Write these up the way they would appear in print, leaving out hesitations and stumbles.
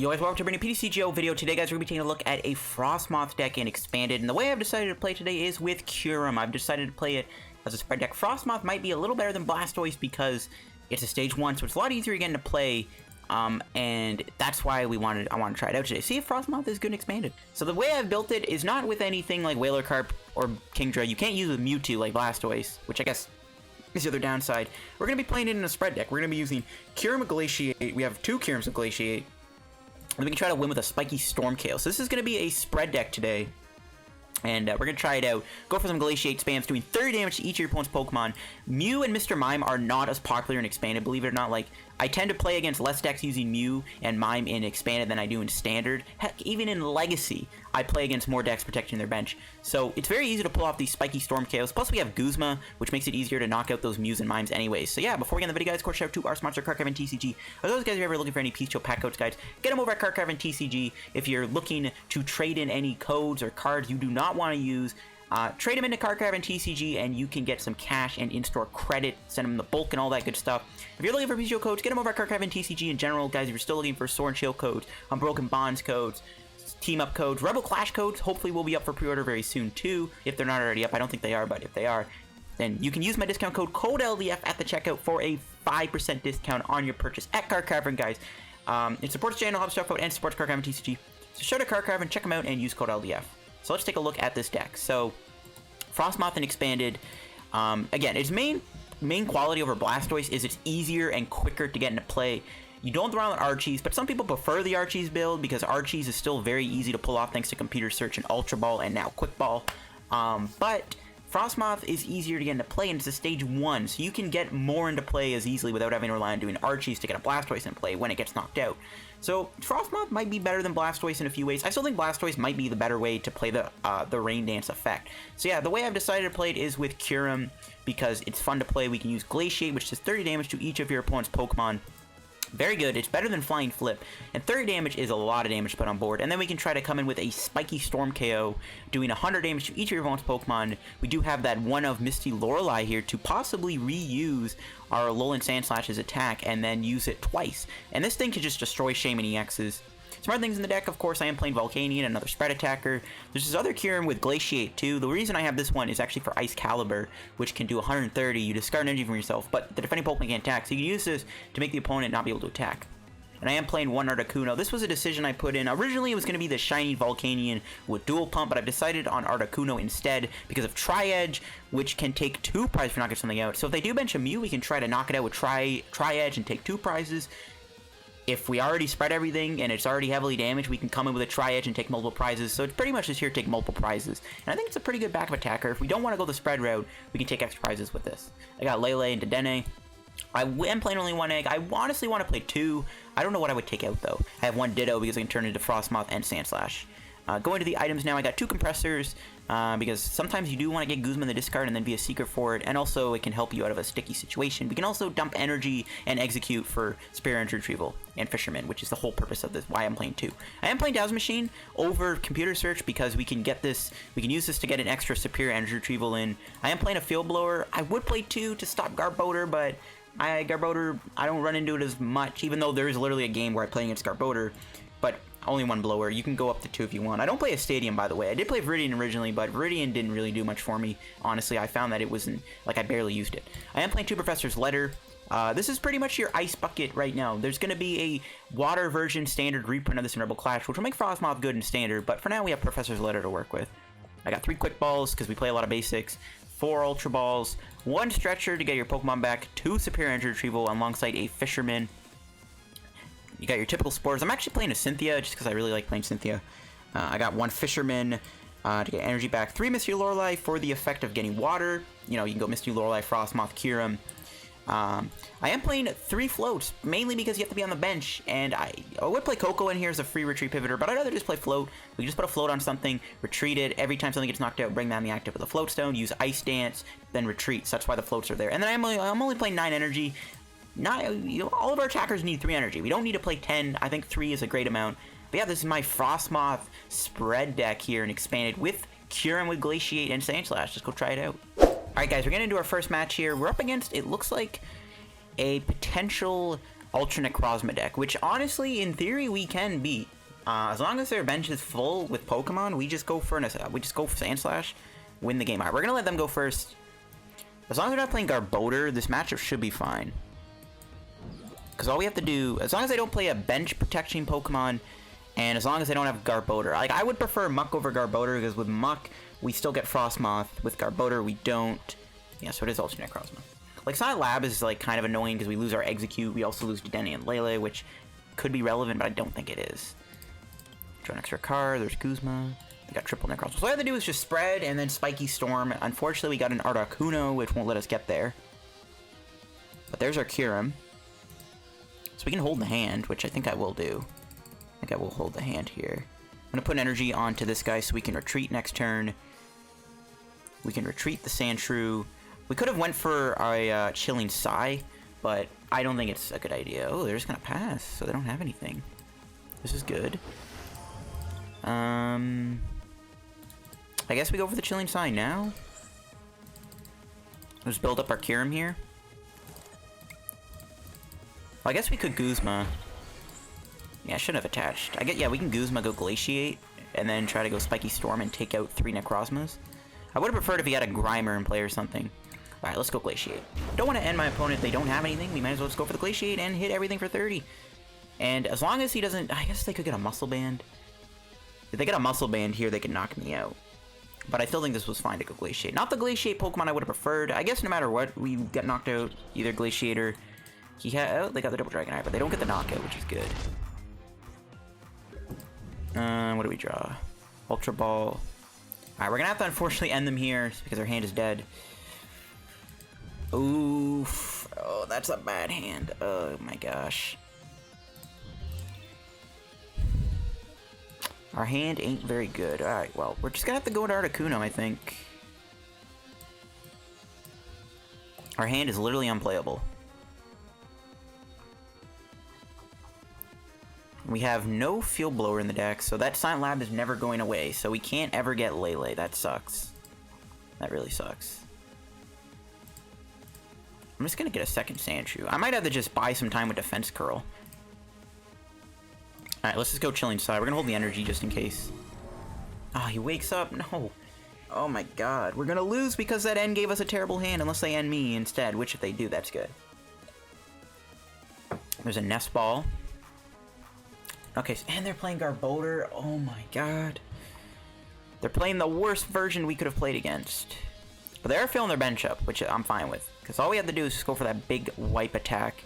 Yo guys, welcome to a brand new PTCGO video. Today guys, we're going to be taking a look at a Frosmoth deck in Expanded, and the way I've decided to play today is with Kyurem. I've decided to play it as a spread deck. Frosmoth might be a little better than Blastoise because it's a stage 1, so it's a lot easier getting to play, and that's why I wanted to try it out today. See if Frosmoth is good and Expanded. So the way I've built it is not with anything like Whaler Carp or Kingdra. You can't use with Mewtwo like Blastoise, which I guess is the other downside. We're going to be playing it in a spread deck. We're going to be using Kyurem of Glaciate. We have 2 Kyurems of Glaciate. And we can try to win with a Spiky Storm KO. So this is going to be a spread deck today. And we're going to try it out. Go for some Glaciate spams, doing 30 damage to each of your opponent's Pokemon. Mew and Mr. Mime are not as popular in Expanded, believe it or not. Like, I tend to play against less decks using Mew and Mime in Expanded than I do in Standard. Heck, even in Legacy, I play against more decks protecting their bench. So it's very easy to pull off these Spiky Storm KOs. Plus we have Guzma, which makes it easier to knock out those Mews and Mimes anyways. So yeah, before we get in the video guys, of course, shout out to our sponsor, Card Cavern TCG. As always guys, if you're ever looking for any PTCGO pack codes guys, get them over at Card Cavern TCG. If you're looking to trade in any codes or cards you do not want to use, trade them into Card Cavern TCG and you can get some cash and in-store credit, send them the bulk and all that good stuff. If you're looking for PTCGO codes, get them over at Card Cavern TCG in general. Guys, if you're still looking for Sword and Shield codes, Unbroken Bonds codes, Team Up codes, Rebel Clash codes, hopefully will be up for pre-order very soon too. If they're not already up, I don't think they are, but if they are, then you can use my discount code LDF at the checkout for a 5% discount on your purchase at Card Cavern, guys. It supports the channel, helps stuff out, and supports Card Cavern TCG. So shout out to Card Cavern, check them out, and use code LDF. So let's take a look at this deck. So Frosmoth and Expanded, again, its main quality over Blastoise is it's easier and quicker to get into play. You don't throw around Archies, but some people prefer the Archies build because Archies is still very easy to pull off thanks to Computer Search and Ultra Ball and now Quick Ball. But Frosmoth is easier to get into play, and it's a stage 1, so you can get more into play as easily without having to rely on doing Archies to get a Blastoise in play when it gets knocked out. So Frosmoth might be better than Blastoise in a few ways. I still think Blastoise might be the better way to play the Rain Dance effect. So yeah, the way I've decided to play it is with Kyurem because it's fun to play. We can use Glaciate, which does 30 damage to each of your opponent's Pokemon. Very good. It's better than Flying Flip, and 30 damage is a lot of damage to put on board. And then we can try to come in with a Spiky Storm KO, doing 100 damage to each of your opponent's Pokemon. We do have that one of Misty Lorelei here to possibly reuse our Alolan Sandslash's attack and then use it twice. And this thing can just destroy Shaman EXs. Some other things in the deck, of course, I am playing Volcanion, another spread attacker. There's this other Kyurem with Glaciate, too. The reason I have this one is actually for Ice Caliber, which can do 130. You discard energy from yourself, but the defending Pokemon can't attack, so you can use this to make the opponent not be able to attack. And I am playing one Articuno. This was a decision I put in. Originally, it was going to be the shiny Volcanion with Dual Pump, but I've decided on Articuno instead because of Tri-Edge, which can take 2 prizes for knocking something out. So if they do bench a Mew, we can try to knock it out with Tri-Edge and take 2 prizes. If we already spread everything and it's already heavily damaged, we can come in with a Tri-Edge and take multiple prizes. So it's pretty much just here to take multiple prizes. And I think it's a pretty good backup attacker. If we don't want to go the spread route, we can take extra prizes with this. I got Lele and Dedenne. I am playing only 1 egg. I honestly want to play 2. I don't know what I would take out, though. I have 1 Ditto because I can turn into Frosmoth and Sandslash. Going to the items now, I got 2 compressors, because sometimes you do want to get Guzma in the discard and then be a Seeker for it, and also it can help you out of a sticky situation. We can also dump energy and Exeggcute for Superior Energy Retrieval and Fisherman, which is the whole purpose of this, why I'm playing 2. I am playing Dazzle Machine over Computer Search because we can get this, we can use this to get an extra Superior Energy Retrieval in. I am playing a Field Blower. I would play 2 to stop Garbodor, but Garbodor, I don't run into it as much, even though there is literally a game where I play against Garbodor, but only 1 blower. You can go up to 2 if you want. I don't play a Stadium, by the way. I did play Viridian originally, but Viridian didn't really do much for me. Honestly, I found that it wasn't, like, I barely used it. I am playing 2 Professor's Letter. This is pretty much your Ice Bucket right now. There's going to be a Water version standard reprint of this in Rebel Clash, which will make Frosmoth good in Standard, but for now we have Professor's Letter to work with. I got 3 Quick Balls, because we play a lot of basics, 4 Ultra Balls, 1 Stretcher to get your Pokemon back, 2 Superior Energy Retrieval alongside a Fisherman. You got your typical spores. I'm actually playing a Cynthia just because I really like playing Cynthia. I got 1 Fisherman to get energy back. 3 Misty Lorelei for the effect of getting water. You know, you can go Misty Lorelei, Frosmoth, Kyurem. I am playing 3 floats, mainly because you have to be on the bench, and I would play Coco in here as a free retreat pivoter, but I'd rather just play float. We can just put a float on something, retreat it, every time something gets knocked out, bring down the active with a float stone, use Ice Dance, then retreat. So that's why the floats are there. And then I'm only playing 9 energy. All of our attackers need 3 energy. We don't need to play 10. I think 3 is a great amount. But yeah, this is my Frosmoth spread deck here and Expanded with Kyurem with Glaciate and Sandslash. Just go try it out. Alright guys, we're getting into our first match here. We're up against, it looks like, a potential Ultra Necrozma deck, which honestly, in theory, we can beat. As long as their bench is full with Pokemon, we just go for Sandslash, win the game. Alright, we're gonna let them go first. As long as they're not playing Garbodor, this matchup should be fine. Because all we have to do, as long as they don't play a bench protection Pokemon, and as long as they don't have Garbodor. Like, I would prefer Muck over Garbodor, because with Muck, we still get Frosmoth. With Garbodor, we don't. Yeah, so it is Ultra Necrozma. Like, Silent Lab is, like, kind of annoying, because we lose our Exeggcute. We also lose Dedenne-Lele, which could be relevant, but I don't think it is. Draw an extra card. There's Guzma. We got triple Necrozma. So all I have to do is just spread, and then Spiky Storm. Unfortunately, we got an Articuno, which won't let us get there. But there's our Kyurem. So we can hold the hand, which I think I will do. I think I will hold the hand here. I'm going to put energy onto this guy so we can retreat next turn. We can retreat the Sandshrew. We could have went for a Chilling Sigh, but I don't think it's a good idea. Oh, they're just going to pass, so they don't have anything. This is good. I guess we go for the Chilling Sigh now. Let's build up our Kyurem here. Well, I guess we could Guzma. Yeah, I shouldn't have attached. Yeah, we can Guzma, go Glaciate, and then try to go Spiky Storm and take out 3 Necrozmas. I would have preferred if he had a Grimer in play or something. Alright, let's go Glaciate. Don't want to end my opponent if they don't have anything. We might as well just go for the Glaciate and hit everything for 30. And as long as he doesn't... I guess they could get a Muscle Band. If they get a Muscle Band here, they can knock me out. But I still think this was fine to go Glaciate. Not the Glaciate Pokemon I would have preferred. I guess no matter what, we get knocked out. Either Glaciator... He had... Oh, they got the Double Dragonite, but they don't get the knockout, which is good. What do we draw? Ultra Ball. Alright, we're gonna have to unfortunately end them here because our hand is dead. Oof. Oh, that's a bad hand. Oh my gosh. Our hand ain't very good. Alright, well, we're just gonna have to go into Articuno, I think. Our hand is literally unplayable. We have no Field Blower in the deck, so that Silent Lab is never going away, so we can't ever get Lele. That sucks. That really sucks. I'm just gonna get a second Sandshrew. I might have to just buy some time with Defense Curl. Alright, let's just go Chilling Sigh. We're gonna hold the energy just in case. Ah, oh, he wakes up. No. Oh my god. We're gonna lose because that end gave us a terrible hand, unless they end me instead, which if they do, that's good. There's a Nest Ball. Okay, and they're playing Garbodor. Oh my god. They're playing the worst version we could have played against. But they are filling their bench up, which I'm fine with. Because all we have to do is just go for that big wipe attack.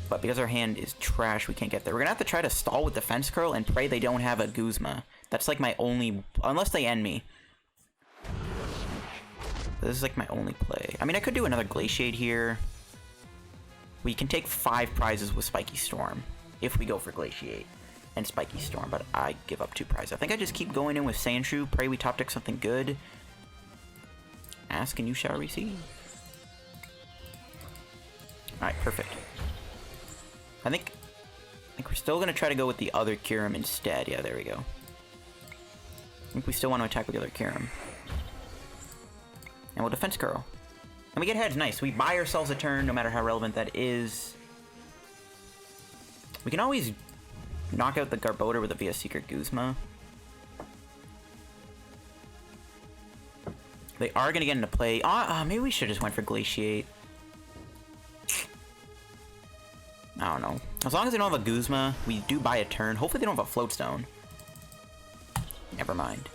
But because our hand is trash, we can't get there. We're going to have to try to stall with Defense Curl and pray they don't have a Guzma. That's like my only... Unless they end me. This is like my only play. I mean, I could do another Glaciate here. We can take 5 prizes with Spiky Storm. If we go for Glaciate and Spiky Storm, but I give up 2 prizes. I think I just keep going in with Sandshrew, pray we top deck something good. Ask and you shall receive. Alright, perfect. I think we're still going to try to go with the other Kyurem instead. Yeah, there we go. I think we still want to attack with the other Kyurem. And we'll Defense Curl. And we get heads, nice. We buy ourselves a turn, no matter how relevant that is. We can always knock out the Garbodor with a via Seeker Guzma. They are going to get into play. Maybe we should have just went for Glaciate. I don't know. As long as they don't have a Guzma, we do buy a turn. Hopefully they don't have a Float Stone. Never mind.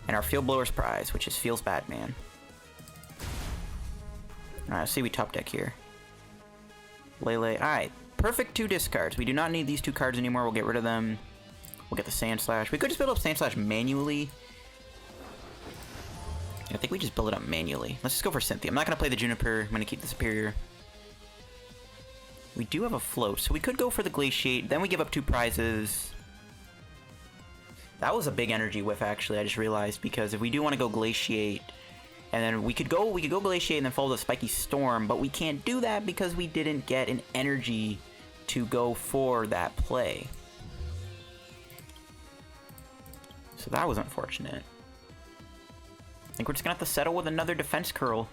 And our Field Blower's prize, which is Feels Bad Man. Alright, let's see we top deck here. Lele. Alright. Perfect 2 discards. We do not need these 2 cards anymore. We'll get rid of them. We'll get the Sandslash. We could just build up Sandslash manually. I think we just build it up manually. Let's just go for Cynthia. I'm not going to play the Juniper. I'm going to keep the Superior. We do have a Float, so we could go for the Glaciate. Then we give up 2 prizes. That was a big energy whiff, actually. I just realized, because if we do want to go Glaciate, and then we could go Glaciate and then follow the Spiky Storm, but we can't do that because we didn't get an energy to go for that play. So that was unfortunate. I think we're just gonna have to settle with another Defense Curl.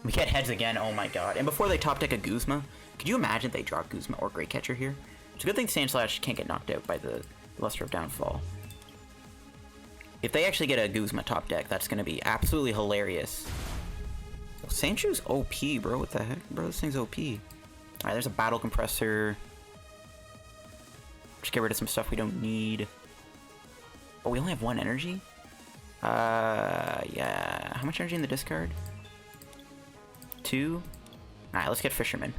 We get heads again, oh my god. And before they top deck a Guzma, Could you imagine if they draw Guzma or Great Catcher here? It's a good thing Sandslash can't get knocked out by the Luster of Downfall. If they actually get a Guzma top deck, that's going to be absolutely hilarious. Oh, Sandshew's OP, bro. What the heck? Bro, this thing's OP. Alright, there's a Battle Compressor. Just get rid of some stuff we don't need. Oh, we only have 1 energy? Yeah. How much energy in the discard? 2? Alright, let's get Fisherman.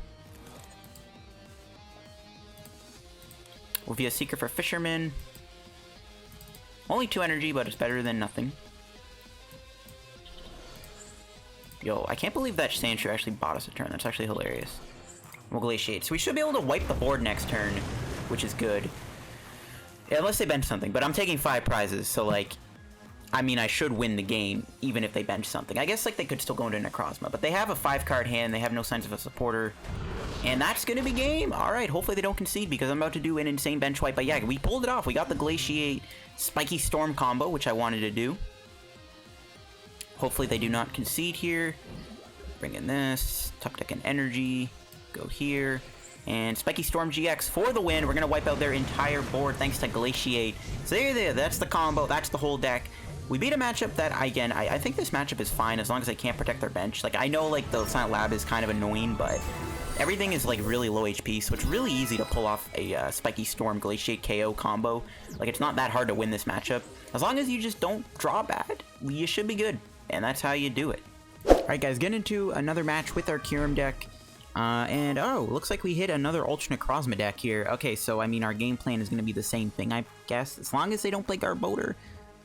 We'll be a Seeker for Fisherman. Only 2 energy, but it's better than nothing. Yo, I can't believe that Sandshrew actually bought us a turn. That's actually hilarious. We'll Glaciate. So we should be able to wipe the board next turn, which is good. Yeah, unless they bench something. But I'm taking 5 prizes, so like... I mean, I should win the game, even if they bench something. I guess like they could still go into Necrozma, but they have a 5-card hand. They have no signs of a supporter. And that's going to be game. All right, hopefully they don't concede because I'm about to do an insane bench wipe. But yeah, we pulled it off. We got the Glaciate Spiky Storm combo, which I wanted to do. Hopefully they do not concede here. Bring in this. Top deck an energy. Go here. And Spiky Storm GX for the win. We're going to wipe out their entire board thanks to Glaciate. So there. That's the combo. That's the whole deck. We beat a matchup that, again, I think this matchup is fine as long as they can't protect their bench. Like, I know, like, the Silent Lab is kind of annoying, but everything is, like, really low HP, so it's really easy to pull off a Spiky Storm Glaciate KO combo. Like, it's not that hard to win this matchup. As long as you just don't draw bad, you should be good. And that's how you do it. Alright, guys, getting into another match with our Kyurem deck. And, oh, looks like we hit another Ultra Necrozma deck here. Okay, so, I mean, our game plan is going to be the same thing, I guess. As long as they don't play Garbodor,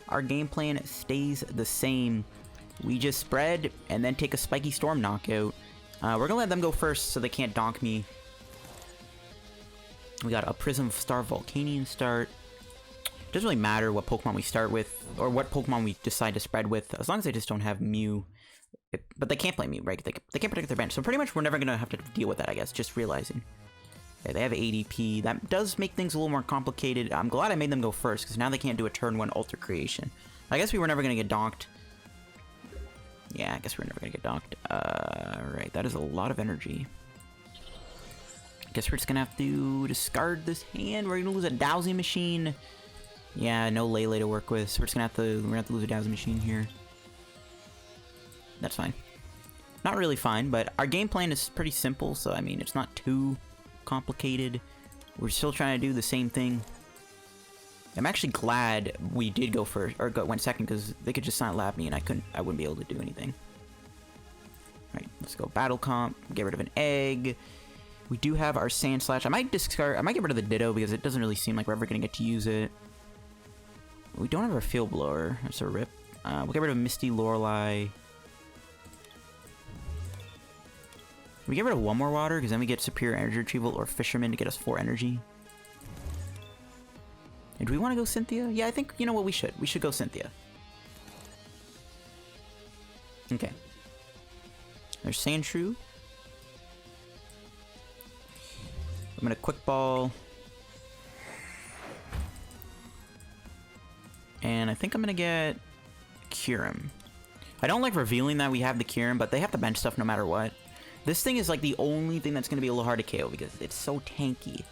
our game plan stays the same. We just spread and then take a Spiky Storm knockout. We're going to let them go first so they can't donk me. We got a Prism Star Volcanion start. Doesn't really matter what Pokemon we start with or what Pokemon we decide to spread with, as long as they just don't have Mew. But they can't play Mew, right? They can't protect their bench. So pretty much we're never going to have to deal with that, I guess. Just realizing. Yeah, they have ADP. That does make things a little more complicated. I'm glad I made them go first, because now they can't do a turn 1 Ultra Creation. I guess we were never going to get donked. Yeah, I guess we're never going to get donked. Alright, that is a lot of energy. I guess we're just going to have to discard this hand. We're going to lose a Dowsing Machine. Yeah, no Lele to work with, so we're just going to have to lose a Dowsing Machine here. That's fine. Not really fine, but our game plan is pretty simple, so I mean, it's not too complicated. We're still trying to do the same thing. I'm actually glad we did go first, or went second, because they could just Silent Lab me and I wouldn't be able to do anything. Alright, let's go Battle Comp, get rid of an egg. We do have our Sandslash. I might get rid of the Ditto because it doesn't really seem like we're ever gonna get to use it. We don't have our Field Blower, that's a rip. We'll get rid of Misty Lorelei. We get rid of one more water, because then we get Superior Energy Retrieval or Fisherman to get us 4 energy. And do we want to go Cynthia? Yeah, I think, you know what, we should. We should go Cynthia. Okay. There's Sandshrew. I'm going to Quick Ball. And I think I'm going to get Kyurem. I don't like revealing that we have the Kyurem, but they have to bench stuff no matter what. This thing is like the only thing that's going to be a little hard to KO because it's so tanky.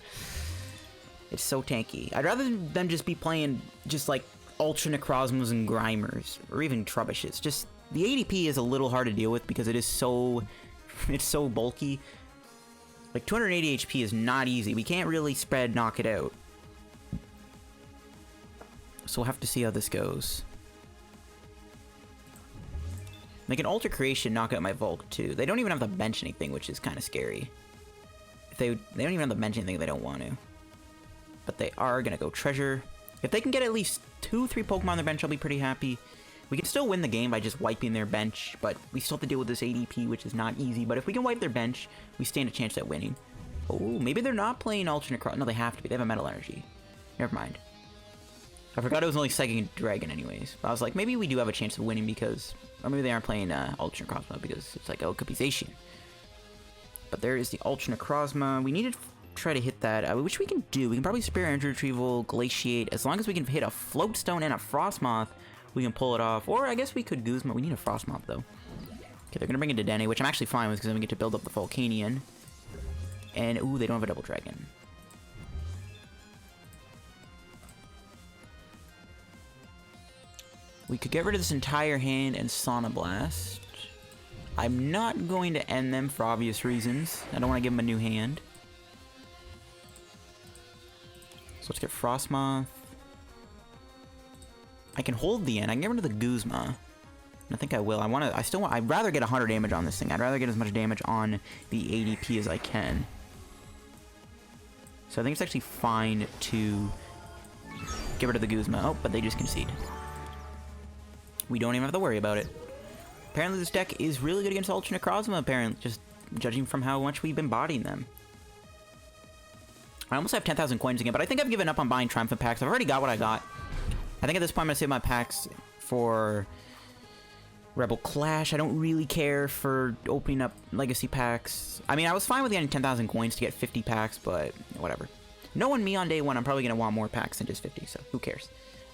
It's so tanky. I'd rather them just be playing just like Ultra Necrozmas and Grimers, or even Trubbishes. Just the ADP is a little hard to deal with because it is so, it's so bulky. Like 280 HP is not easy. We can't really spread knock it out. So we'll have to see how this goes. They can Ultra Creation knock out my Volk too. They don't even have to bench anything, which is kind of scary. If they don't even have to bench anything, they don't want to. But they are gonna go Treasure. If they can get at least 2-3 Pokemon on their bench, I'll be pretty happy. We can still win the game by just wiping their bench, but we still have to deal with this ADP, which is not easy. But if we can wipe their bench, we stand a chance at winning. Oh, maybe they're not playing Ultra Necro. No, they have to be. They have a Metal Energy. Never mind. I forgot it was only Second Dragon anyways. But I was like, maybe we do have a chance of winning because... Or maybe they aren't playing Ultra Necrozma because it's like, oh, it could be Zacian. But there is the Ultra Necrozma. We need to try to hit that, which we can do. We can probably Superior Energy Retrieval, Glaciate. As long as we can hit a Float Stone and a Frosmoth, we can pull it off. Or I guess we could Guzma. We need a Frosmoth, though. Okay, they're going to bring in Dedenne, which I'm actually fine with because then we get to build up the Volcanion. And, ooh, they don't have a double dragon. We could get rid of this entire hand and Sonoblast. I'm not going to end them for obvious reasons. I don't want to give them a new hand. So let's get Frosmoth. I can hold the end. I can get rid of the Guzma. I think I will. I'd rather get 100 damage on this thing. I'd rather get as much damage on the ADP as I can. So I think it's actually fine to get rid of the Guzma. Oh, but they just concede. We don't even have to worry about it. Apparently this deck is really good against Ultra Necrozma, apparently, just judging from how much we've been bodying them. I almost have 10,000 coins again, but I think I've given up on buying Triumphant packs. I've already got what I got. I think at this point I'm going to save my packs for Rebel Clash. I don't really care for opening up Legacy packs. I mean, I was fine with getting 10,000 coins to get 50 packs, but whatever. Knowing me on day one, I'm probably going to want more packs than just 50, so who cares?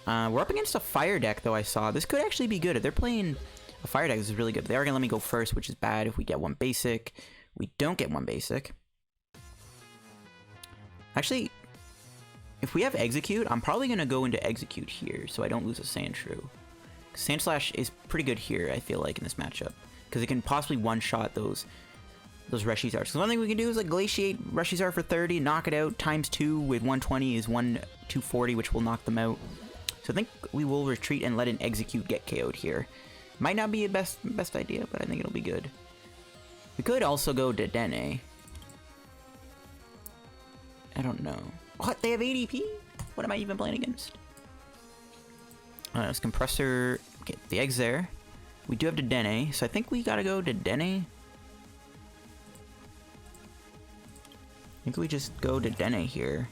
We're up against a fire deck, though, I saw. This could actually be good. If they're playing a fire deck, this is really good. They are going to let me go first, which is bad if we get one basic. We don't get one basic. Actually, if we have Exeggcute, I'm probably going to go into Exeggcute here, so I don't lose a Sandshrew. Sandslash is pretty good here, I feel like, in this matchup. Because it can possibly one-shot those Reshizards. So one thing we can do is, like, Glaciate Reshizard for 30, knock it out, times 2 with 120 is 240, which will knock them out. So I think we will retreat and let an Exeggcute get KO'd here. Might not be the best idea, but I think it'll be good. We could also go Dedenne. I don't know. What? They have ADP? What am I even playing against? It's Compressor. Okay, the egg's there. We do have Dedenne, so I think we gotta go Dedenne. I think we just go Dedenne here.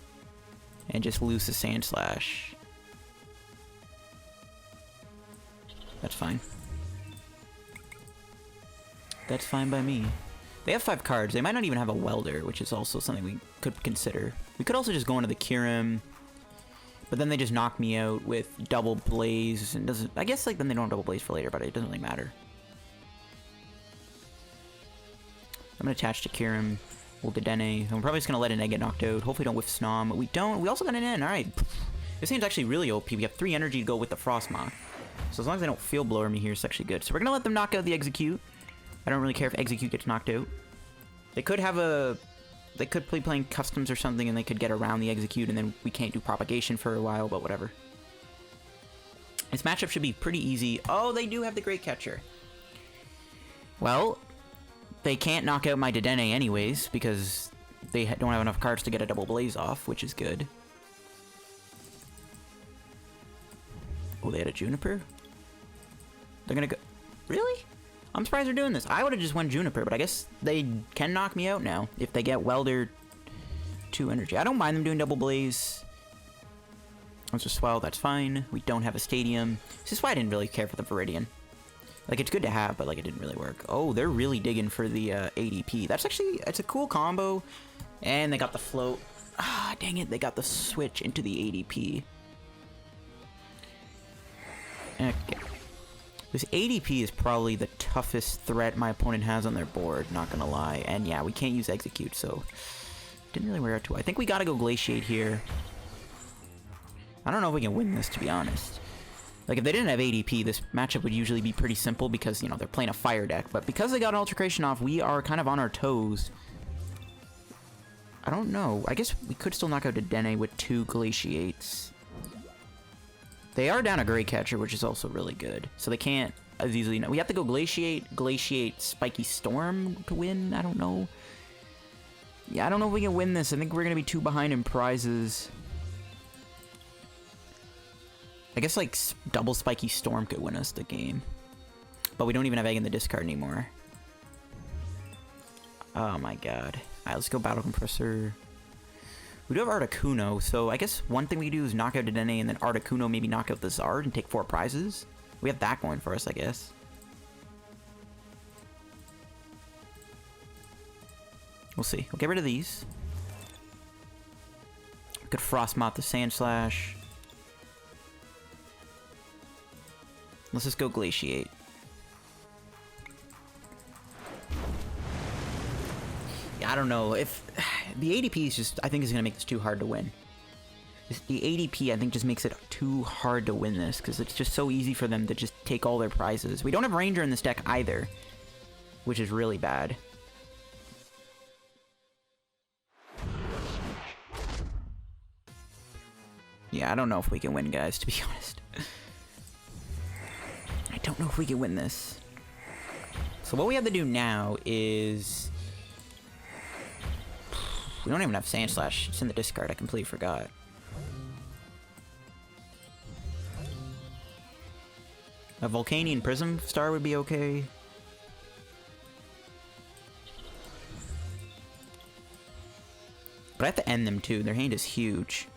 And just lose the Sandslash. That's fine. That's fine by me. They have 5 cards. They might not even have a Welder, which is also something we could consider. We could also just go into the Kyurem, but then they just knock me out with Double Blaze. And doesn't. I guess like then they don't have Double Blaze for later, but it doesn't really matter. I'm gonna attach to Kyurem. We'll Dedenne. And we're probably just gonna let an egg get knocked out. Hopefully don't whiff Snom. We don't. We also got an N. All right. This game's actually really OP. We have 3 energy to go with the Frosmoth. So as long as they don't field blower me here, it's actually good. So we're gonna let them knock out the Exeggcute. I don't really care if Exeggcute gets knocked out. They could have a... They could be playing customs or something and they could get around the Exeggcute and then we can't do propagation for a while, but whatever. This matchup should be pretty easy. Oh, they do have the Great Catcher. Well, they can't knock out my Dedenne anyways because they don't have enough cards to get a Double Blaze off, which is good. Oh, they had a Juniper? They're gonna go... Really? I'm surprised they're doing this. I would have just went Juniper, but I guess they can knock me out now if they get Welder 2 energy. I don't mind them doing Double Blaze. Let's just swell, that's fine. We don't have a Stadium. This is why I didn't really care for the Viridian. Like, it's good to have, but, like, it didn't really work. Oh, they're really digging for the ADP. That's actually, it's a cool combo. And they got the float. Ah, dang it, they got the switch into the ADP. Okay. This ADP is probably the toughest threat my opponent has on their board, not gonna lie. And yeah, we can't use Exeggcute, so didn't really wear out too well. I think we gotta go Glaciate here. I don't know if we can win this, to be honest. Like, if they didn't have ADP, this matchup would usually be pretty simple because, you know, they're playing a fire deck. But because they got an Altercation off, we are kind of on our toes. I don't know. I guess we could still knock out Dedenne with 2 Glaciates. They are down a Great Catcher, which is also really good. So they can't as easily... We have to go Glaciate, Spiky Storm to win? I don't know. Yeah, I don't know if we can win this. I think we're going to be 2 behind in prizes. I guess, like, double Spiky Storm could win us the game. But we don't even have Egg in the discard anymore. Oh my god. Alright, let's go Battle Compressor. We do have Articuno, so I guess one thing we can do is knock out Dedenne and then Articuno maybe knock out the Zard and take 4 prizes. We have that going for us, I guess. We'll see. We'll get rid of these. We could Frosmoth the Sandslash. Let's just go Glaciate. I don't know. If the ADP is just, I think is going to make this too hard to win. The ADP, I think, just makes it too hard to win this, because it's just so easy for them to just take all their prizes. We don't have Ranger in this deck either, which is really bad. Yeah, I don't know if we can win, guys, to be honest. I don't know if we can win this. So what we have to do now is... We don't even have Sandslash. It's in the discard. I completely forgot. A Volcanion Prism Star would be okay. But I have to end them too. Their hand is huge.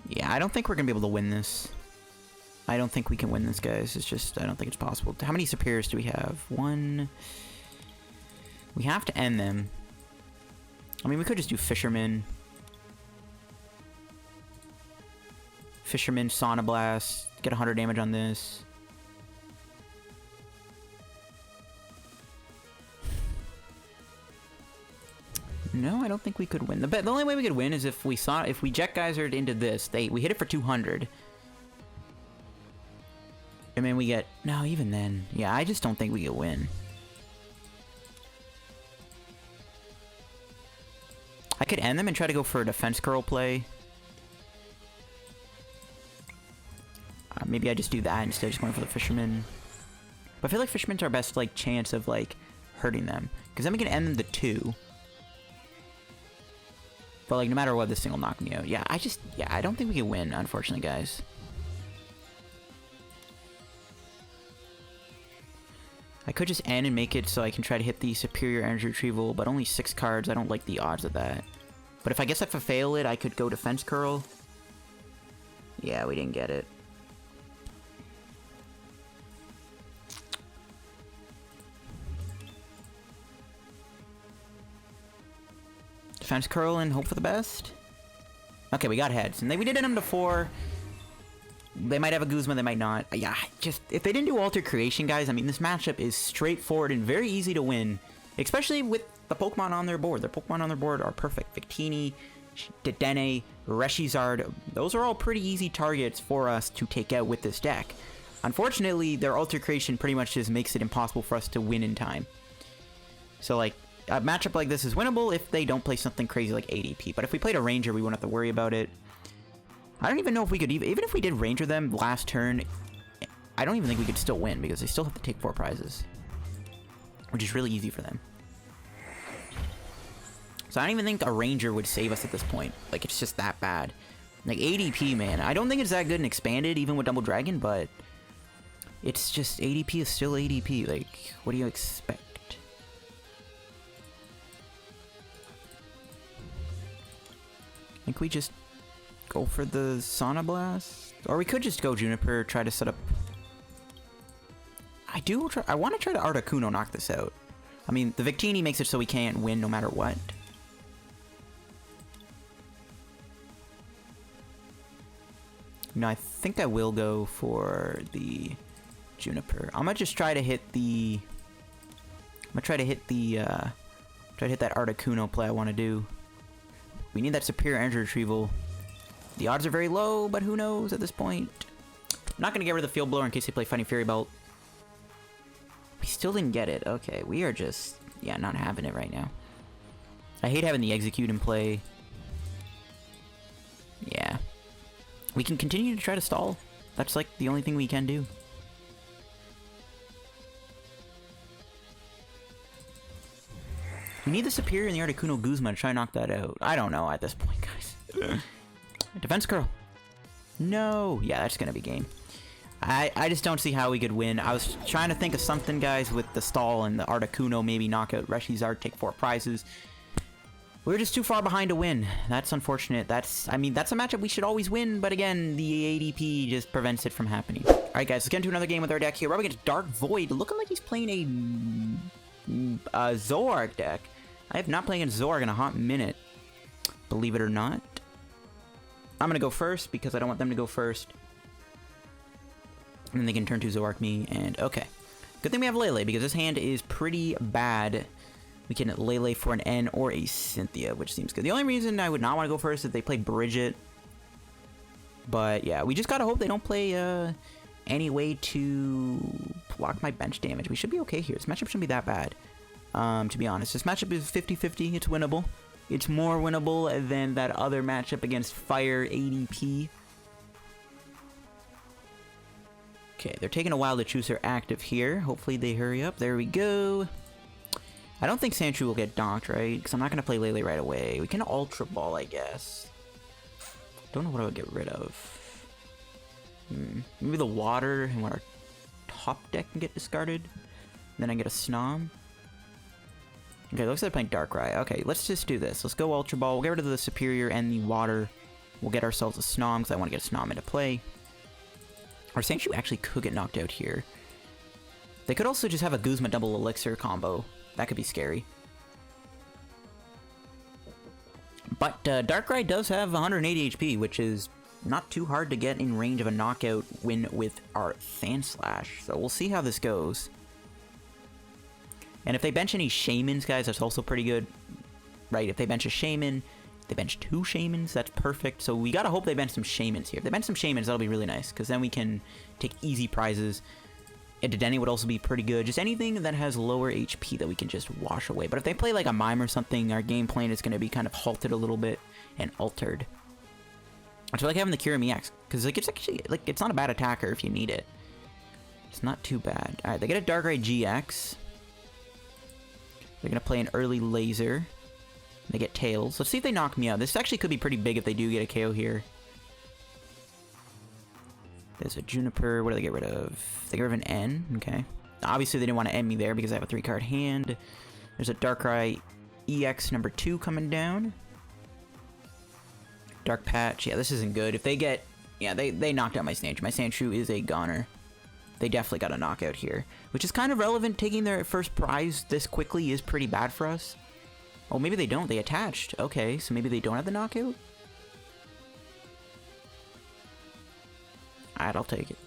Yeah, I don't think we're going to be able to win this. I don't think we can win this, guys. It's just, I don't think it's possible. How many superiors do we have? One. We have to end them. I mean, we could just do Fisherman. Fisherman, Sonoblast. Get 100 damage on this. No, I don't think we could win. The only way we could win is if we Jet Geysered into this. We hit it for 200. And then we get... No, even then. Yeah, I just don't think we could win. I could end them and try to go for a Defense Curl play. Maybe I just do that instead of just going for the Fisherman. But I feel like Fisherman's our best, like, chance of, like, hurting them. Because then we can end them to 2. But, like, no matter what, this thing will knock me out. Yeah, I don't think we can win, unfortunately, guys. I could just end and make it so I can try to hit the Superior Energy Retrieval, but only 6 cards. I don't like the odds of that. But if I guess if I fail it, I could go Defense Curl. Yeah, we didn't get it. Defense Curl and hope for the best. Okay, we got heads. And we did end them to 4. They might have a Guzma, they might not. Yeah, just... If they didn't do Alter Creation, guys, I mean, this matchup is straightforward and very easy to win. Especially with the Pokemon on their board. Their Pokemon on their board are perfect. Victini, Dedenne, Reshizard. Those are all pretty easy targets for us to take out with this deck. Unfortunately, their Alter Creation pretty much just makes it impossible for us to win in time. So, like... A matchup like this is winnable if they don't play something crazy like ADP. But if we played a Ranger, we wouldn't have to worry about it. I don't even know if we could even if we did Ranger them last turn, I don't even think we could still win because they still have to take 4 prizes. Which is really easy for them. So I don't even think a Ranger would save us at this point. Like, it's just that bad. Like, ADP, man. I don't think it's that good and expanded, even with Double Dragon, but... It's just, ADP is still ADP. Like, what do you expect? I think we just go for the Sonoblast, or we could just go Juniper, try to set up. I want to try to Articuno knock this out. I mean, the Victini makes it so we can't win no matter what. No, I think I will go for the Juniper. I'm gonna just try to hit the. I'm gonna try to hit that Articuno play I want to do. We need that Superior Energy Retrieval. The odds are very low, but who knows at this point. I'm not going to get rid of the Field Blower in case they play Fighting Fury Belt. We still didn't get it. Okay, we are just, yeah, not having it right now. I hate having the Exeggcute in play. Yeah. We can continue to try to stall. That's like the only thing we can do. We need the Superior and the Articuno Guzma to try and knock that out. I don't know at this point, guys. Defense Curl. No. Yeah, that's going to be game. I just don't see how we could win. I was trying to think of something, guys, with the stall and the Articuno, maybe knock out Reshizard, take 4 prizes. We're just too far behind to win. That's unfortunate. I mean, that's a matchup we should always win, but again, the ADP just prevents it from happening. Alright, guys, let's get into another game with our deck here. We're up against Dark Void, looking like he's playing a Zoroark deck. I have not played against Zoroark in a hot minute, believe it or not. I'm gonna go first because I don't want them to go first. And then they can turn to Zoroark me, and okay. Good thing we have Lele, because this hand is pretty bad. We can Lele for an N or a Cynthia, which seems good. The only reason I would not want to go first is if they play Bridget. But yeah, we just gotta hope they don't play any way to block my bench damage. We should be okay here. This matchup shouldn't be that bad, to be honest. This matchup is 50-50. It's winnable. It's more winnable than that other matchup against Fire ADP. Okay, they're taking a while to choose their active here. Hopefully they hurry up. There we go. I don't think Sandshrew will get docked, right? Because I'm not going to play Lele right away. We can Ultra Ball, I guess. Don't know what I would get rid of. Maybe the water and what our top deck can get discarded. Then I get a Snom. Okay, looks like they're playing Darkrai. Okay, let's just do this. Let's go Ultra Ball. We'll get rid of the Superior and the water. We'll get ourselves a Snom because I want to get a Snom into play. Our Sandshrew actually could get knocked out here. They could also just have a Guzma double elixir combo. That could be scary. But Darkrai does have 180 HP, which is not too hard to get in range of a knockout win with our Sandslash. So we'll see how this goes. And if they bench any Shamans, guys, that's also pretty good. Right, if they bench a Shaman, they bench 2 Shamans, that's perfect. So we gotta hope they bench some Shamans here. If they bench some Shamans, that'll be really nice, because then we can take easy prizes. And Dedenne would also be pretty good. Just anything that has lower HP that we can just wash away. But if they play like a Mime or something, our game plan is going to be kind of halted a little bit and altered. I feel like having the Kyurem-EX, because like, it's actually, like, it's not a bad attacker if you need it. It's not too bad. Alright, they get a Darkrai GX. They're going to play an early Laser. They get Tails. Let's see if they knock me out. This actually could be pretty big if they do get a KO here. There's a Juniper. What do they get rid of? They get rid of an N. Okay. Obviously, they didn't want to end me there because I have a 3-card hand. There's a Darkrai EX number 2 coming down. Dark Patch. Yeah, this isn't good. If they get... Yeah, they knocked out my Sandshrew. My Sandshrew is a goner. They definitely got a knockout here. Which is kind of relevant. Taking their first prize this quickly is pretty bad for us. Oh, maybe they don't. They attached. Okay, so maybe they don't have the knockout? Alright, I'll take it.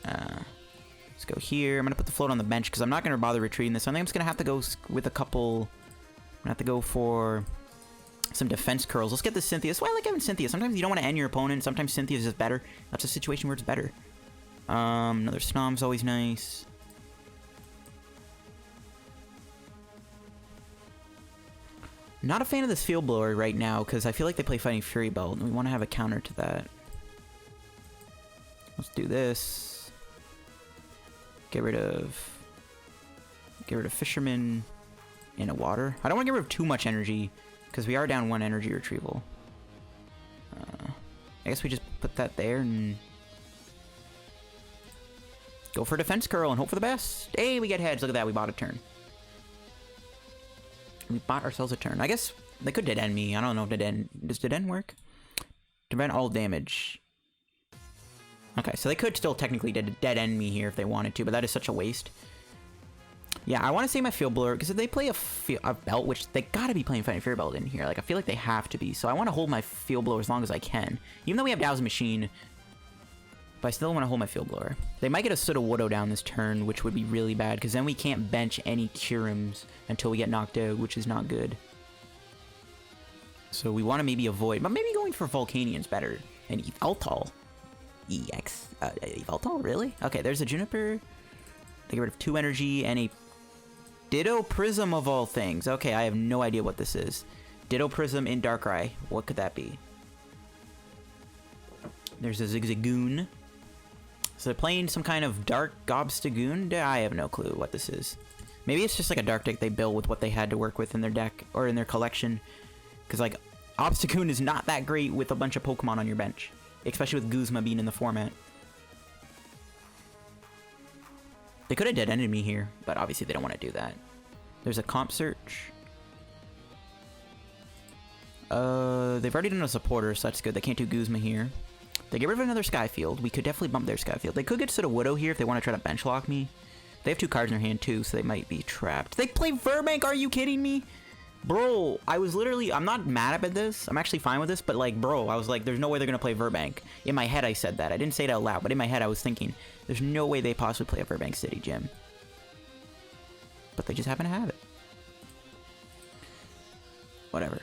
Let's go here. I'm going to put the float on the bench because I'm not going to bother retrieving this. I think I'm just going to have to go with a couple... I'm going to have to go for some defense curls. Let's get the Cynthia. That's why I like having Cynthia. Sometimes you don't want to end your opponent. Sometimes Cynthia is just better. That's a situation where it's better. Another Snom's always nice. Not a fan of this Field Blower right now because I feel like they play Fighting Fury Belt and we want to have a counter to that. Let's do this. Get rid of Fisherman in a water. I don't want to get rid of too much energy because we are down 1 energy retrieval. I guess we just put that there and go for defense curl and hope for the best. Hey, we get heads. Look at that. We bought a turn. We bought ourselves a turn. I guess they could Dedenne me. I don't know if Dedenne... Does Dedenne work? Prevent all damage. Okay, so they could still technically Dedenne me here if they wanted to, but that is such a waste. Yeah, I want to say my Field Blower, because if they play a belt, which they gotta be playing Fighting Fury Belt in here, like, I feel like they have to be, so I want to hold my Field Blower as long as I can. Even though we have Dowsing Machine, but I still want to hold my Field Blower. They might get a Sudowoodo down this turn, which would be really bad, because then we can't bench any Kyurems until we get knocked out, which is not good. So we want to maybe avoid, but maybe going for Volcanion's better. And Yveltal. EX. Yveltal, really? Okay, there's a Juniper. They get rid of 2 energy and a Ditto Prism of all things. Okay, I have no idea what this is. Ditto Prism in Darkrai. What could that be? There's a Zigzagoon. So they're playing some kind of Dark Gobstagoon? I have no clue what this is. Maybe it's just like a Dark deck they built with what they had to work with in their deck, or in their collection. Because, like, Obstagoon is not that great with a bunch of Pokemon on your bench. Especially with Guzma being in the format. They could have dead-ended me here, but obviously they don't want to do that. There's a Comp Search. They've already done a supporter, so that's good. They can't do Guzma here. They get rid of another Skyfield. We could definitely bump their Skyfield. They could get Sudowoodo here if they want to try to bench lock me. They have 2 cards in their hand too, so they might be trapped. They play Verbank? Are you kidding me? Bro, I was literally... I'm not mad at this. I'm actually fine with this, but like, bro, I was like, there's no way they're going to play Verbank. In my head, I said that. I didn't say it out loud, but in my head, I was thinking, there's no way they possibly play a Verbank City Gym. but they just happen to have it. Whatever.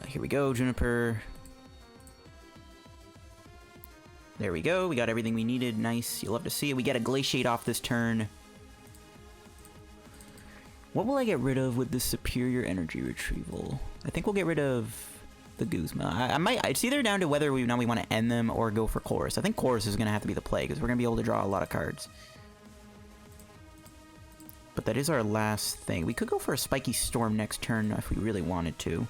Here we go, Juniper. There we go. We got everything we needed. Nice. You'll love to see it. We get a Glaciate off this turn. What will I get rid of with this Superior Energy Retrieval? I think we'll get rid of the Guzma. I might. It's either down to whether we want to end them or go for Colress. I think Colress is going to have to be the play because we're going to be able to draw a lot of cards. But that is our last thing. We could go for a Spiky Storm next turn if we really wanted to.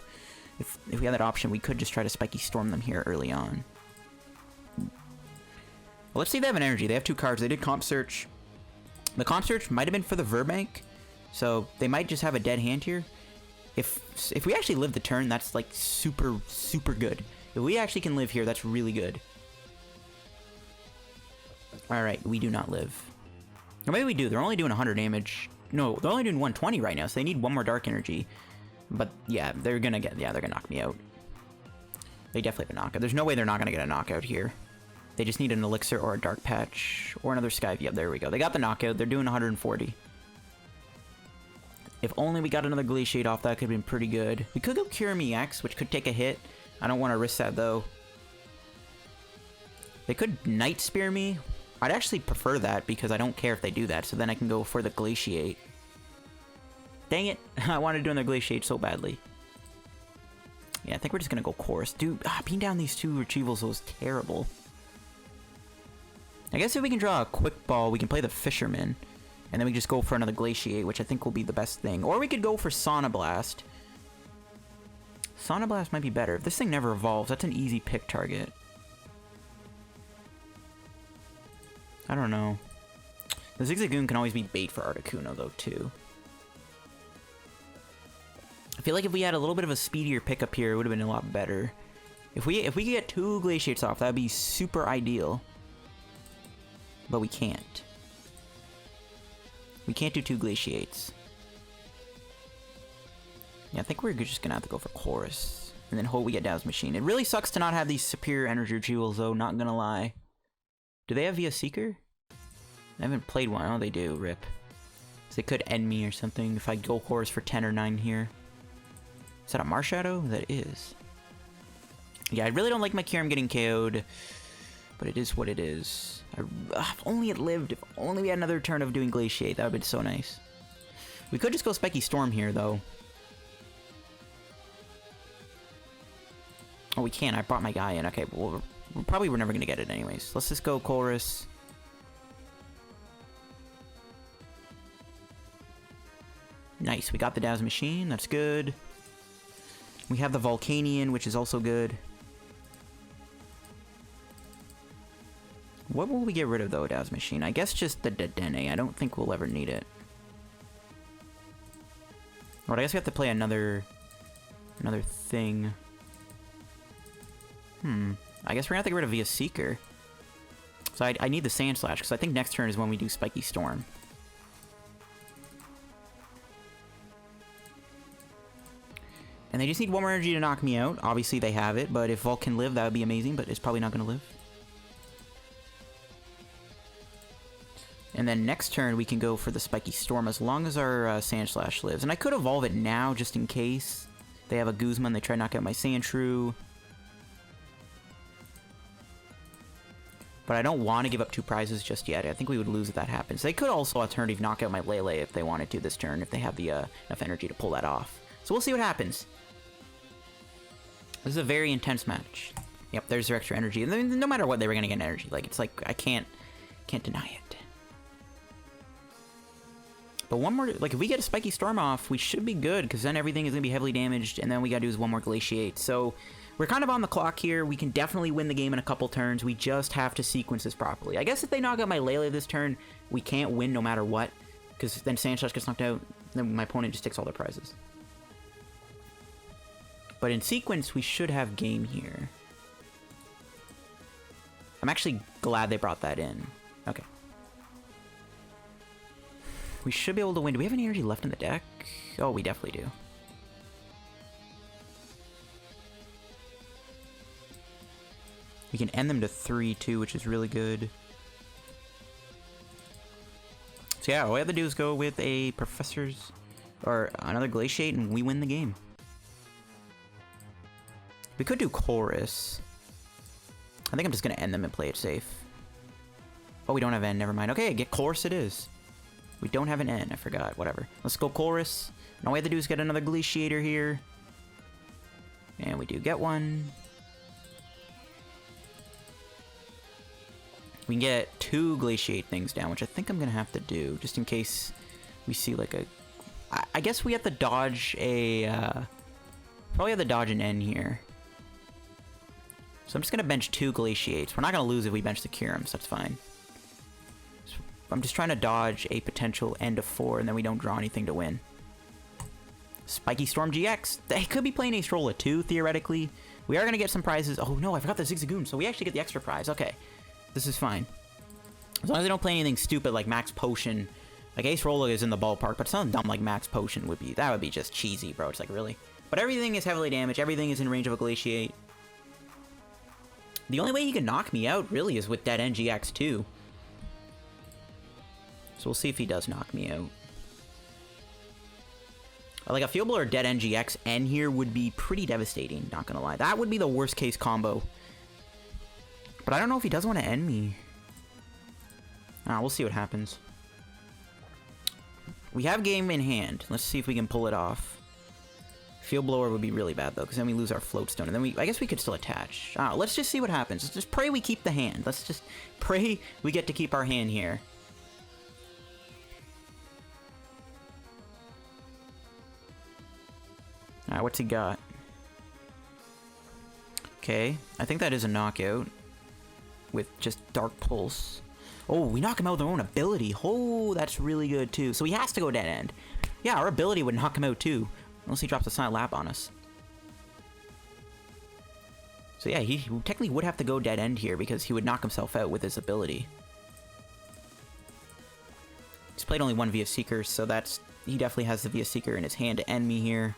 If we had that option, we could just try to Spiky Storm them here early on. Well, let's see if they have an energy. They have 2 cards. They did Comp Search. The Comp Search might have been for the Verbank, so they might just have a dead hand here. If we actually live the turn, that's like super, super good. If we actually can live here, that's really good. Alright, we do not live. Or maybe we do. They're only doing 100 damage. No, they're only doing 120 right now, so they need 1 more Dark Energy. But yeah, they're gonna knock me out. They definitely have a knockout. There's no way they're not gonna get a knockout here. They just need an Elixir or a Dark Patch or another Sky. Yep, there we go. They got the knockout. They're doing 140. If only we got another Glaciate off, that could have been pretty good. We could go Kyurem-EX, which could take a hit. I don't want to risk that, though. They could Night Spear me. I'd actually prefer that because I don't care if they do that, so then I can go for the Glaciate. Dang it. I wanted to do another Glaciate so badly. Yeah, I think we're just going to go Chorus. Dude, being down these 2 Retrievals was terrible. I guess if we can draw a Quick Ball, we can play the Fisherman. And then we just go for another Glaciate, which I think will be the best thing. Or we could go for Sonoblast. Sonoblast might be better. If this thing never evolves, that's an easy pick target. I don't know. The Zigzagoon can always be bait for Articuno, though, too. I feel like if we had a little bit of a speedier pickup here, it would have been a lot better. If we could get 2 Glaciates off, that would be super ideal. But we can't. We can't do 2 Glaciates. Yeah, I think we're just gonna have to go for Chorus. And then hope we get Dow's Machine. It really sucks to not have these Superior Energy Retrievals, though, not gonna lie. Do they have via Seeker? I haven't played one. Oh, they do. Rip. So they could end me or something if I go Chorus for 10 or 9 here. Is that a Marshadow? That is. Yeah, I really don't like my Kyurem getting KO'd. But it is what it is. If only it lived. If only we had another turn of doing Glaciate. That would have been so nice. We could just go Spiky Storm here, though. Oh, we can. I brought my guy in. Okay, well, we're never going to get it anyways. Let's just go Colress. Nice. We got the Daz Machine. That's good. We have the Volcanion, which is also good. What will we get rid of, though, Daz Machine? I guess just the Dedenne. I don't think we'll ever need it. But I guess we have to play another thing. I guess we're gonna have to get rid of via Seeker. So I need the Sandslash, because I think next turn is when we do Spiky Storm. And they just need 1 more energy to knock me out. Obviously they have it, but if Volk can live, that would be amazing, but it's probably not gonna live. And then next turn, we can go for the Spiky Storm as long as our Sandslash lives. And I could evolve it now, just in case they have a Guzma and they try to knock out my Sandshrew. But I don't want to give up 2 prizes just yet. I think we would lose if that happens. They could also alternative knock out my Lele if they wanted to this turn, if they have the enough energy to pull that off. So we'll see what happens. This is a very intense match. Yep, there's their extra energy. And no matter what, they were going to get energy. Like, it's like, I can't deny it. But one more, like, if we get a Spiky Storm off, we should be good, because then everything is going to be heavily damaged, and then we got to do is 1 more Glaciate. So we're kind of on the clock here. We can definitely win the game in a couple turns. We just have to sequence this properly. I guess if they knock out my Lele this turn, we can't win no matter what, because then Sandslash gets knocked out, then my opponent just takes all their prizes. But in sequence, we should have game here. I'm actually glad they brought that in. Okay. We should be able to win. Do we have any energy left in the deck? Oh, we definitely do. We can end them to 3, too, which is really good. So yeah, all we have to do is go with a Professor's or another Glaciate and we win the game. We could do Chorus. I think I'm just gonna end them and play it safe. Oh, we don't have N, never mind. Okay, get Chorus it is. We don't have an N, I forgot, whatever. Let's go Chorus. And all we have to do is get another Glaciator here. And we do get one. We can get 2 Glaciate things down, which I think I'm gonna have to do, just in case we see like a... I guess we have to dodge a... probably have to dodge an N here. So I'm just gonna bench 2 Glaciates. We're not gonna lose if we bench the Kyurem, so that's fine. So I'm just trying to dodge a potential end of 4, and then we don't draw anything to win. Spiky Storm GX. They could be playing Ace Rolla too, theoretically. We are gonna get some prizes. Oh no, I forgot the Zigzagoon, so we actually get the extra prize. Okay. This is fine. As long as they don't play anything stupid like Max Potion. Like, Ace Rolla is in the ballpark, but something dumb like Max Potion would be... That would be just cheesy, bro. It's like, really? But everything is heavily damaged. Everything is in range of a Glaciate. The only way he can knock me out, really, is with Dedenne-GX too. So we'll see if he does knock me out. Like, a Field Blower Dedenne-GX N here would be pretty devastating, not gonna lie. That would be the worst case combo. But I don't know if he does want to end me. We'll see what happens. We have game in hand. Let's see if we can pull it off. Field Blower would be really bad, though, because then we lose our Float Stone. And then I guess we could still attach. Let's just see what happens. Let's just pray we keep the hand. Let's just pray we get to keep our hand here. Alright, what's he got? Okay, I think that is a knockout. With just Dark Pulse. Oh, we knock him out with our own ability. Oh, that's really good, too. So he has to go Dead End. Yeah, our ability would knock him out, too. Unless he drops a Silent Lap on us. So yeah, he technically would have to go Dead End here, because he would knock himself out with his ability. He's played only 1 Via Seeker, so that's... He definitely has the Via Seeker in his hand to end me here.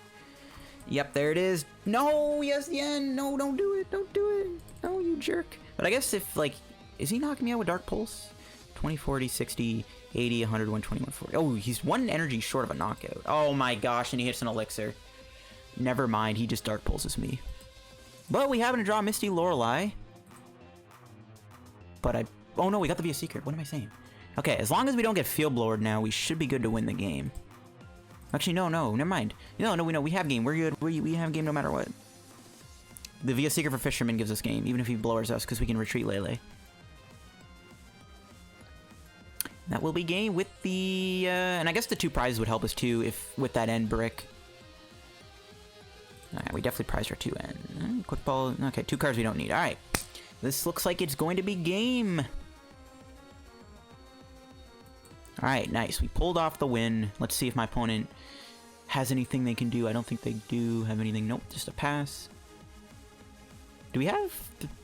Yep, there it is. No, yes, the end. No, don't do it. Don't do it. No, you jerk. But I guess if, like, is he knocking me out with Dark Pulse? 20, 40, 60, 80, 100, 120, 140. Oh, he's 1 energy short of a knockout. Oh my gosh, and he hits an Elixir. Never mind, he just Dark Pulses me. But we happen to draw Misty Lorelei. But oh no, we got the Via Seeker. What am I saying? Okay, as long as we don't get Field Blowered now, we should be good to win the game. Actually, no, never mind. No, we have game. We're good. We have game no matter what. The Via Seeker for Fisherman gives us game, even if he blowers us, because we can retreat Lele. That will be game with the... and I guess the 2 prizes would help us too, if with that end brick. Alright, we definitely prized our 2 end. Quick ball. Okay, 2 cards we don't need. Alright. This looks like it's going to be game. Alright, nice. We pulled off the win. Let's see if my opponent has anything they can do. I don't think they do have anything. Nope, just a pass. Do we have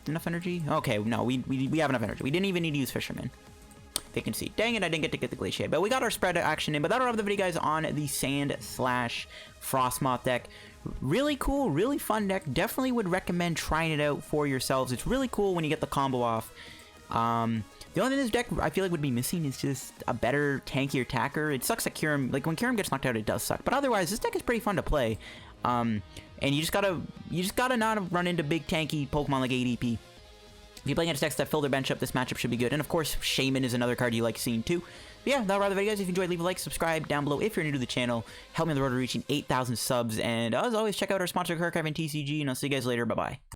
enough energy? Okay, no, we have enough energy. We didn't even need to use Fisherman. They can see. Dang it, I didn't get to get the Glaciate. But we got our spread action in. But that'll wrap the video, guys, on the Sandslash Frosmoth deck. Really cool, really fun deck. Definitely would recommend trying it out for yourselves. It's really cool when you get the combo off. The only thing this deck I feel like would be missing is just a better, tankier attacker. It sucks that Kyurem, like when Kyurem gets knocked out, it does suck. But otherwise, this deck is pretty fun to play. And you just gotta not run into big tanky Pokemon like ADP. If you're playing against decks that fill their bench up, this matchup should be good. And of course, Shaman is another card you like seeing too. But yeah, that'll wrap the video, guys. If you enjoyed, leave a like, subscribe down below if you're new to the channel. Help me on the road to reaching 8,000 subs. And as always, check out our sponsor, PTCGO, and I'll see you guys later. Bye-bye.